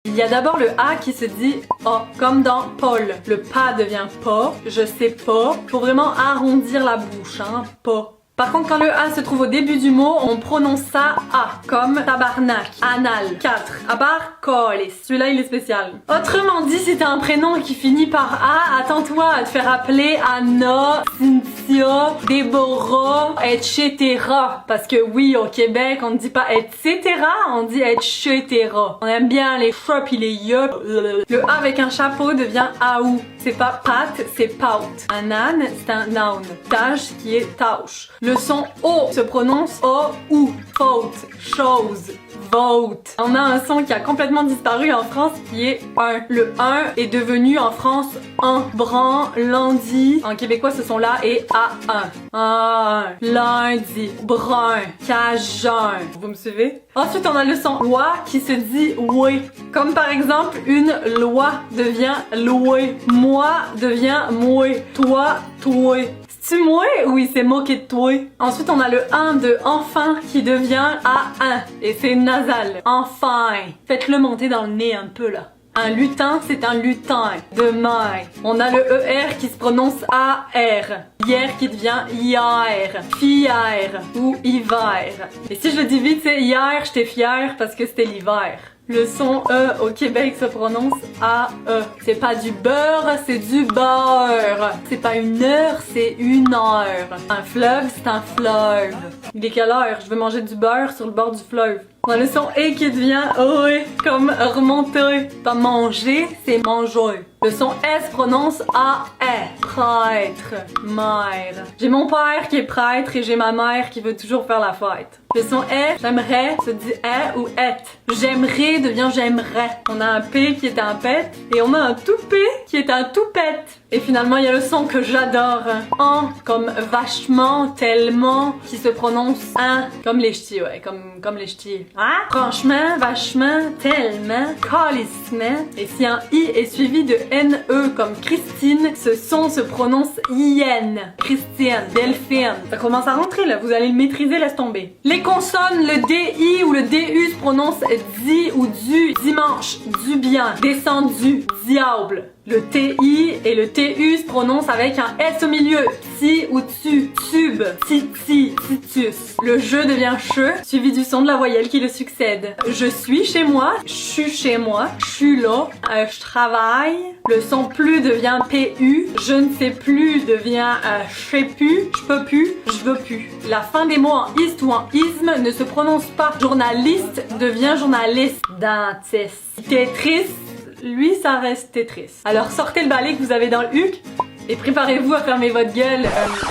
Il y a d'abord le A qui se dit A, comme dans Paul. Le pas devient pas, je sais pas. Faut vraiment arrondir la bouche, hein, pas. Par contre, quand le A se trouve au début du mot, on prononce ça A, comme tabarnak, anal, 4, à part colis. Celui-là, il est spécial. Autrement dit, si t'as un prénom qui finit par A, attends-toi à te faire appeler Anna, Cynthia, Déborah, etc. Parce que oui, au Québec, on ne dit pas etc, on dit etc. On aime bien les chats pis les yeux. Le A avec un chapeau devient aou. C'est pas pat, c'est pout. Un âne, c'est un noun. Tâche qui est tâche. Le son O se prononce O ou faute, chose, vote. On a un son qui a complètement disparu en France qui est 1. Le 1 est devenu en France un. Bran, lundi. En québécois, ce son-là est A1. Un, lundi, brun, cajun. Vous me suivez? Ensuite, on a le son loi qui se dit oué. Comme par exemple, une loi devient loué. Moi devient moué. Toi, toi. C'est-tu moi ou il s'est moqué de toi? Ensuite, on a le 1 de enfin qui devient A1 et c'est nasal. Enfin. Faites-le monter dans le nez un peu là. Un lutin, c'est un lutin. Demain. On a le ER qui se prononce AR. Hier qui devient hier. Fier ou hiver. Et si je le dis vite, c'est hier, j'étais fière parce que c'était l'hiver. Le son E au Québec se prononce A-E. C'est pas du beurre, c'est du beurre. C'est pas une heure, c'est une heure. Un fleuve, c'est un fleuve. Il est quelle heure? Je veux manger du beurre sur le bord du fleuve. On a le son E qui devient OE, comme remonter. Pas manger, c'est manger. Le son S prononce A-E. Prêtre, mère. J'ai mon père qui est prêtre et j'ai ma mère qui veut toujours faire la fête. Le son E, j'aimerais, se dit E ou et. J'aimerais devient j'aimerais. On a un P qui est un pet et on a un tout P qui est un tout pet. Et finalement, il y a le son que j'adore. En, comme vachement, tellement, qui se prononce un, comme les ch'tis, ouais, comme les ch'tis. Hein? Franchement, vachement, tellement, calissement. Et si un I est suivi de N-E comme Christine, ce son se prononce IN. Christiane, Delphine. Ça commence à rentrer là, vous allez le maîtriser, laisse tomber. Les consonnes, le DI ou le DU se prononce di ou du, dimanche, du bien, descendu, diable. Le TI et le TU se prononcent avec un S au milieu. Ti ou tu, tube, titi, titus. Le je devient che, suivi du son de la voyelle qui le succède. Je suis chez moi, je suis chez moi, je suis là, je travaille. Le son plus devient PU, je ne sais plus devient je sais plus, je peux plus, je veux plus. La fin des mots en ist ou en isme ne se prononce pas. Journaliste devient journaliste. Dentiste. Tetris. Lui, ça reste Tetris. Alors sortez le balai que vous avez dans le huc et préparez-vous à fermer votre gueule,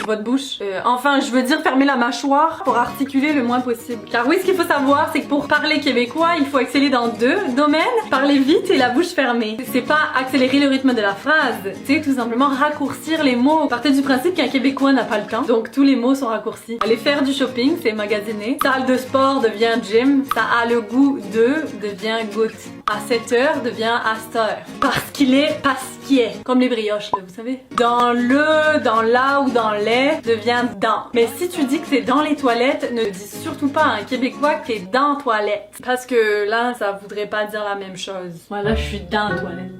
votre bouche. Enfin, je veux dire fermer la mâchoire pour articuler le moins possible. Car oui, ce qu'il faut savoir, c'est que pour parler québécois, il faut exceller dans 2 domaines. Parler vite et la bouche fermée. C'est pas accélérer le rythme de la phrase, c'est tout simplement raccourcir les mots. Partez du principe qu'un Québécois n'a pas le temps, donc tous les mots sont raccourcis. Aller faire du shopping, c'est magasiner. Salle de sport devient gym. Ça a le goût de devient goutte. À 7h devient à cette heure. Parce qu'il est, parce qu'il est. Comme les brioches, là, vous savez. Dans le, dans la ou dans les devient dans. Mais si tu dis que t'es dans les toilettes, ne dis surtout pas à un Québécois que t'es dans toilette. Parce que là, ça voudrait pas dire la même chose. Voilà, je suis dans toilette.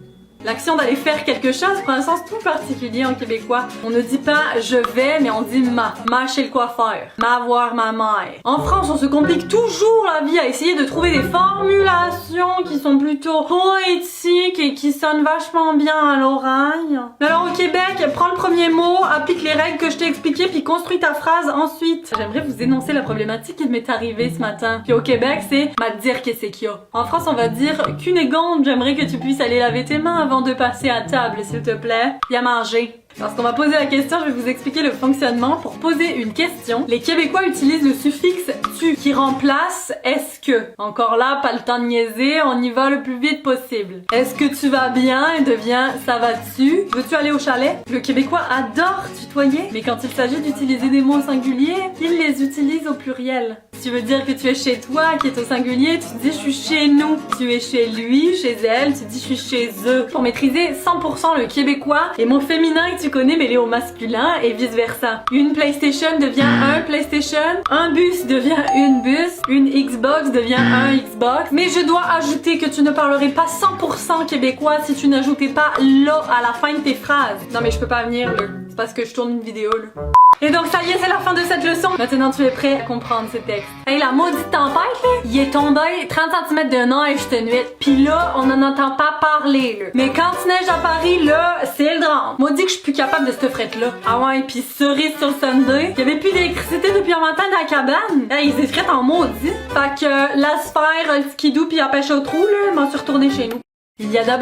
L'action d'aller faire quelque chose prend un sens tout particulier en québécois. On ne dit pas je vais, mais on dit ma. Ma chez le coiffeur. Ma voir ma mère. En France, on se complique toujours la vie à essayer de trouver des formulations qui sont plutôt poétiques et qui sonnent vachement bien à l'oreille. Alors au Québec, prends le premier mot, applique les règles que je t'ai expliquées, puis construis ta phrase ensuite. J'aimerais vous énoncer la problématique qui m'est arrivée ce matin. Puis au Québec, c'est m'a dire qu'est-ce qu'il y a. En France, on va dire Cunégonde, j'aimerais que tu puisses aller laver tes mains avant de passer à table, s'il te plaît. Il y a manger. Lorsqu'on va poser la question, je vais vous expliquer le fonctionnement. Pour poser une question, les Québécois utilisent le suffixe tu qui remplace est-ce que. Encore là, pas le temps de niaiser, on y va le plus vite possible. Est-ce que tu vas bien et devient ça va-tu? Veux-tu aller au chalet? Le Québécois adore tutoyer, mais quand il s'agit d'utiliser des mots singuliers, il les utilise au pluriel. Si tu veux dire que tu es chez toi, qui est au singulier, tu dis je suis chez nous. Tu es chez lui, chez elle, tu dis je suis chez eux. Pour maîtriser 100% le québécois, les mots féminins tu connais mêlé au masculin et vice versa. Une PlayStation devient un PlayStation, un bus devient une bus, une Xbox devient un Xbox. Mais je dois ajouter que tu ne parlerais pas 100% québécois si tu n'ajoutais pas là à la fin de tes phrases. Non mais je peux pas venir là, c'est parce que je tourne une vidéo là. Et donc ça y est, c'est la fin de cette leçon. Maintenant tu es prêt à comprendre ce texte. Hey, la maudite tempête là, il est tombé 30 cm de neige cette nuit. Pis là, on n'en entend pas parler là. Mais quand il neige à Paris là, c'est le drame. Moi dit que je suis plus capable de cette frette là. Ah ouais, pis cerise sur le sundae, il y avait plus d'électricité depuis un matin dans la cabane. Hey, ils étaient en maudit. Fait que la sphère, le skidoo pis la pêche au trou là, m'en suis retournée chez nous. Il y a d'abord